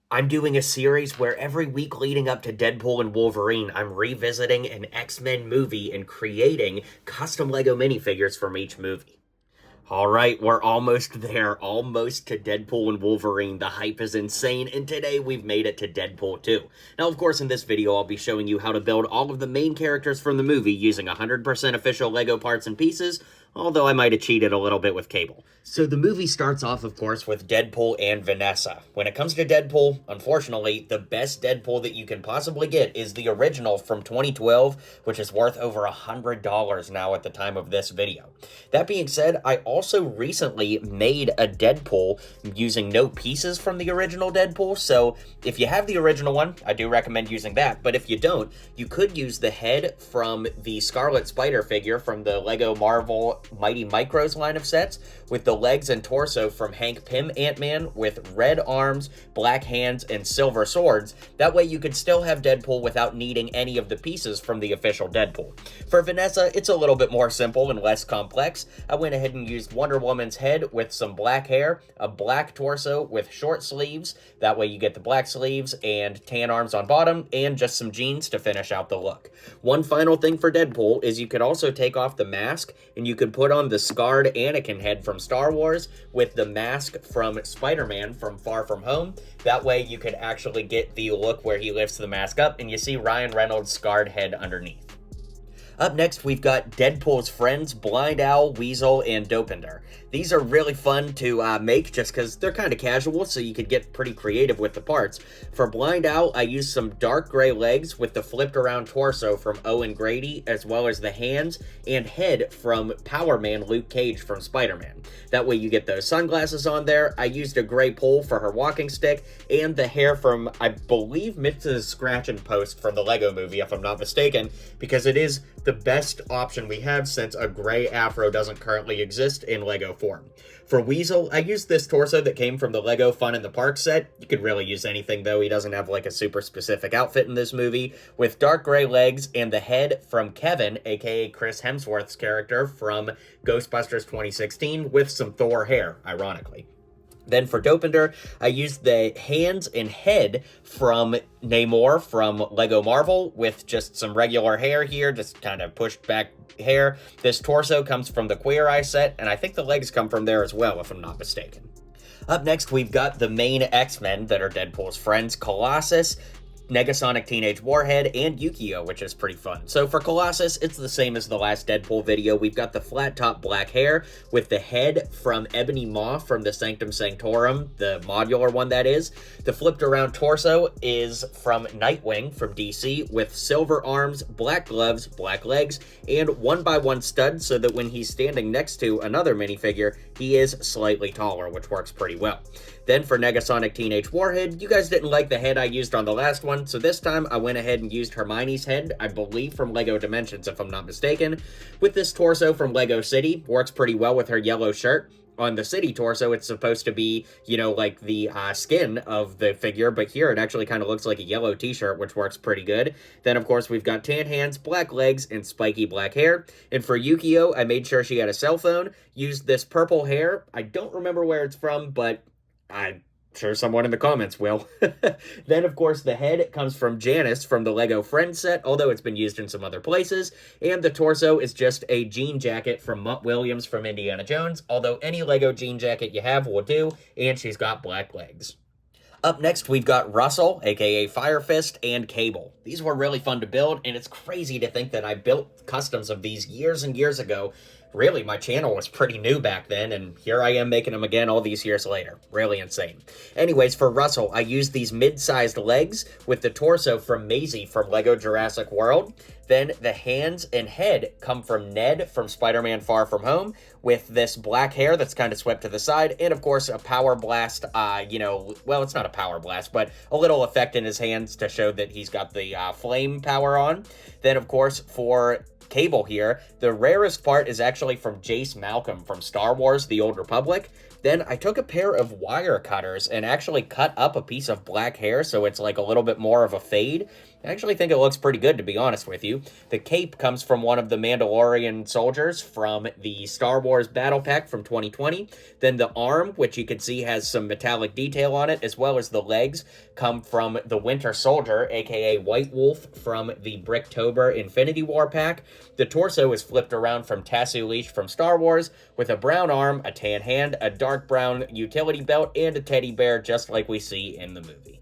I'm doing a series where every week leading up to Deadpool and Wolverine, I'm revisiting an X-Men movie and creating custom Lego minifigures from each movie. All right, we're almost there, almost to Deadpool and Wolverine. The hype is insane, and today we've made it to Deadpool 2. Now, of course, in this video, I'll be showing you how to build all of the main characters from the movie using 100% official Lego parts and pieces, although I might have cheated a little bit with Cable. So the movie starts off, of course, with Deadpool and Vanessa. When it comes to Deadpool, unfortunately, the best Deadpool that you can possibly get is the original from 2012, which is worth over $100 now at the time of this video. That being said, I also recently made a Deadpool using no pieces from the original Deadpool, so if you have the original one, I do recommend using that, but if you don't, you could use the head from the Scarlet Spider figure from the Lego Marvel Mighty Micros line of sets, with the legs and torso from Hank Pym Ant-Man with red arms, black hands, and silver swords. That way you could still have Deadpool without needing any of the pieces from the official Deadpool. For Vanessa, it's a little bit more simple and less complex. I went ahead and used Wonder Woman's head with some black hair, a black torso with short sleeves. That way you get the black sleeves and tan arms on bottom, and just some jeans to finish out the look. One final thing for Deadpool is you could also take off the mask, and you could put on the scarred Anakin head from Star Wars with the mask from Spider-Man from Far From Home. That way you could actually get the look where he lifts the mask up and you see Ryan Reynolds' scarred head underneath. Up next, we've got Deadpool's friends, Blind Owl, Weasel, and Dopinder. These are really fun to make just because they're kind of casual, so you could get pretty creative with the parts. For Blind Owl, I used some dark gray legs with the flipped around torso from Owen Grady, as well as the hands and head from Power Man Luke Cage from Spider-Man. That way you get those sunglasses on there. I used a gray pole for her walking stick, and the hair from, I believe, Mrs. Scratch and Post from the Lego movie, if I'm not mistaken, because it is the best option we have since a gray afro doesn't currently exist in Lego form. For Weasel, I used this torso that came from the Lego Fun in the Park set. You could really use anything though, he doesn't have like a super specific outfit in this movie, with dark gray legs and the head from Kevin, aka Chris Hemsworth's character from Ghostbusters 2016, with some Thor hair, ironically. Then for Dopinder, I used the hands and head from Namor from Lego Marvel with just some regular hair here, just kind of pushed back hair. This torso comes from the Queer Eye set, and I think the legs come from there as well, if I'm not mistaken. Up next, we've got the main X-Men that are Deadpool's friends, Colossus, Negasonic Teenage Warhead, and Yukio, which is pretty fun. So for Colossus, it's the same as the last Deadpool video. We've got the flat top black hair with the head from Ebony Maw from the Sanctum Sanctorum, the modular one that is. The flipped around torso is from Nightwing from DC with silver arms, black gloves, black legs, and 1x1 studs so that when he's standing next to another minifigure, he is slightly taller, which works pretty well. Then for Negasonic Teenage Warhead, you guys didn't like the head I used on the last one, so this time I went ahead and used Hermione's head, I believe from Lego Dimensions if I'm not mistaken, with this torso from Lego City. Works pretty well with her yellow shirt. On the City torso, it's supposed to be, you know, like the skin of the figure, but here it actually kind of looks like a yellow t-shirt, which works pretty good. Then, of course, we've got tan hands, black legs, and spiky black hair. And for Yukio, I made sure she had a cell phone, used this purple hair. I don't remember where it's from, but I'm sure someone in the comments will. Then, of course, the head comes from Janice from the Lego Friends set, although it's been used in some other places. And the torso is just a jean jacket from Mutt Williams from Indiana Jones, although any Lego jean jacket you have will do, and she's got black legs. Up next, we've got Russell, aka Firefist, and Cable. These were really fun to build, and it's crazy to think that I built customs of these years and years ago. Really, my channel was pretty new back then, and here I am making them again all these years later. Really insane. Anyways, for Russell, I used these mid-sized legs with the torso from Maisie from Lego Jurassic World. Then the hands and head come from Ned from Spider-Man Far From Home with this black hair that's kind of swept to the side, and of course a power blast, well, it's not a power blast, but a little effect in his hands to show that he's got the flame power on. Then, of course, for Cable here, the rarest part is actually from Jace Malcolm from Star Wars The Old Republic. Then I took a pair of wire cutters and actually cut up a piece of black hair so it's like a little bit more of a fade. I actually think it looks pretty good, to be honest with you. The cape comes from one of the Mandalorian soldiers from the Star Wars Battle Pack from 2020. Then the arm, which you can see has some metallic detail on it, as well as the legs, come from the Winter Soldier, aka White Wolf, from the Bricktober Infinity War pack. The torso is flipped around from Tasu Leash from Star Wars, with a brown arm, a tan hand, a dark brown utility belt, and a teddy bear, just like we see in the movie.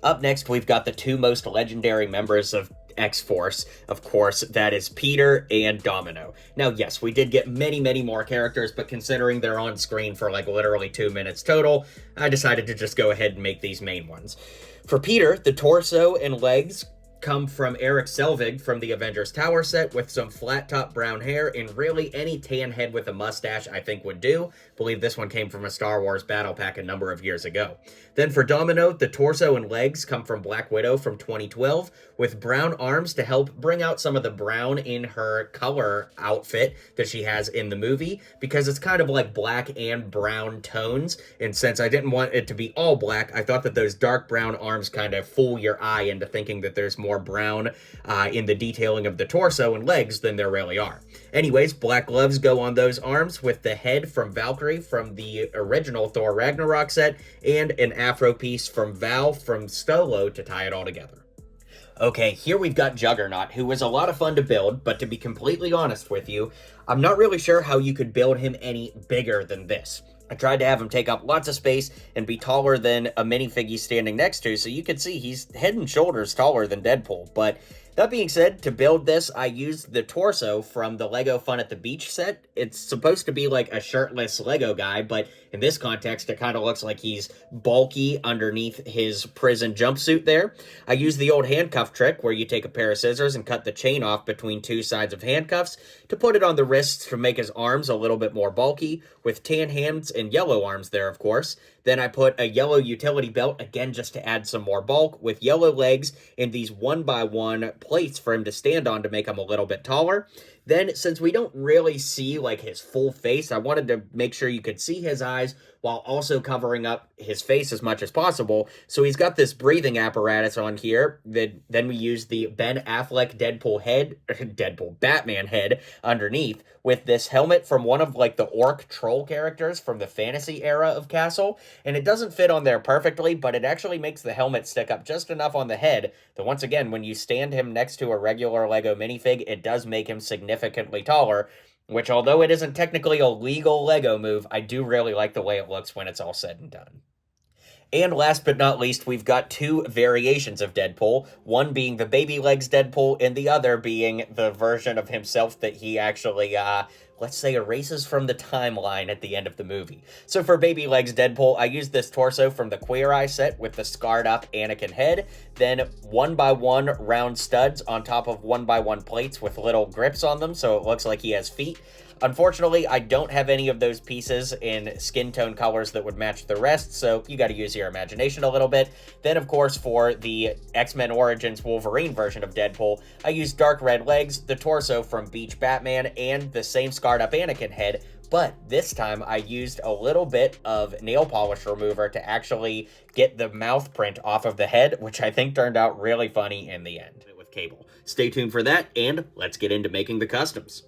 Up next, we've got the two most legendary members of X-Force, of course, that is Peter and Domino. Now, yes, we did get many, many more characters, but considering they're on screen for like literally 2 minutes total, I decided to just go ahead and make these main ones. For Peter, the torso and legs come from Eric Selvig from the Avengers Tower set with some flat top brown hair, and really any tan head with a mustache I think would do. Believe this one came from a Star Wars battle pack a number of years ago. Then for Domino, the torso and legs come from Black Widow from 2012 with brown arms to help bring out some of the brown in her color outfit that she has in the movie, because it's kind of like black and brown tones, and since I didn't want it to be all black, I thought that those dark brown arms kind of fool your eye into thinking that there's more brown in the detailing of the torso and legs than there really are. Anyways, black gloves go on those arms with the head from Valkyrie from the original Thor Ragnarok set, and an afro piece from Val from Stolo to tie it all together. Okay, here we've got Juggernaut, who was a lot of fun to build, but to be completely honest with you, I'm not really sure how you could build him any bigger than this. I tried to have him take up lots of space and be taller than a minifig he's standing next to, so you can see he's head and shoulders taller than Deadpool. But that being said, to build this, I used the torso from the Lego Fun at the Beach set. It's supposed to be like a shirtless Lego guy, but in this context, it kind of looks like he's bulky underneath his prison jumpsuit there. I used the old handcuff trick where you take a pair of scissors and cut the chain off between two sides of handcuffs to put it on the wrists to make his arms a little bit more bulky, with tan hands and yellow arms there, of course. Then I put a yellow utility belt, again just to add some more bulk, with yellow legs and these 1x1 plates for him to stand on to make him a little bit taller. Then, since we don't really see like his full face, I wanted to make sure you could see his eyes while also covering up his face as much as possible. So he's got this breathing apparatus on here. Then we use the Ben Affleck Batman head underneath, with this helmet from one of like the orc troll characters from the fantasy era of Castle. And it doesn't fit on there perfectly, but it actually makes the helmet stick up just enough on the head that once again, when you stand him next to a regular Lego minifig, it does make him significantly taller, which, although it isn't technically a legal Lego move, I do really like the way it looks when it's all said and done. And last but not least, we've got two variations of Deadpool, one being the baby legs Deadpool, and the other being the version of himself that he actually, let's say, erases from the timeline at the end of the movie. So for baby legs Deadpool, I used this torso from the Queer Eye set with the scarred up Anakin head, then 1x1 round studs on top of 1x1 plates with little grips on them, so it looks like he has feet. Unfortunately, I don't have any of those pieces in skin tone colors that would match the rest, so you gotta use your imagination a little bit. Then, of course, for the X-Men Origins Wolverine version of Deadpool, I used dark red legs, the torso from Beach Batman, and the same scarred up Anakin head, but this time I used a little bit of nail polish remover to actually get the mouth print off of the head, which I think turned out really funny in the end with Cable. Stay tuned for that, and let's get into making the customs.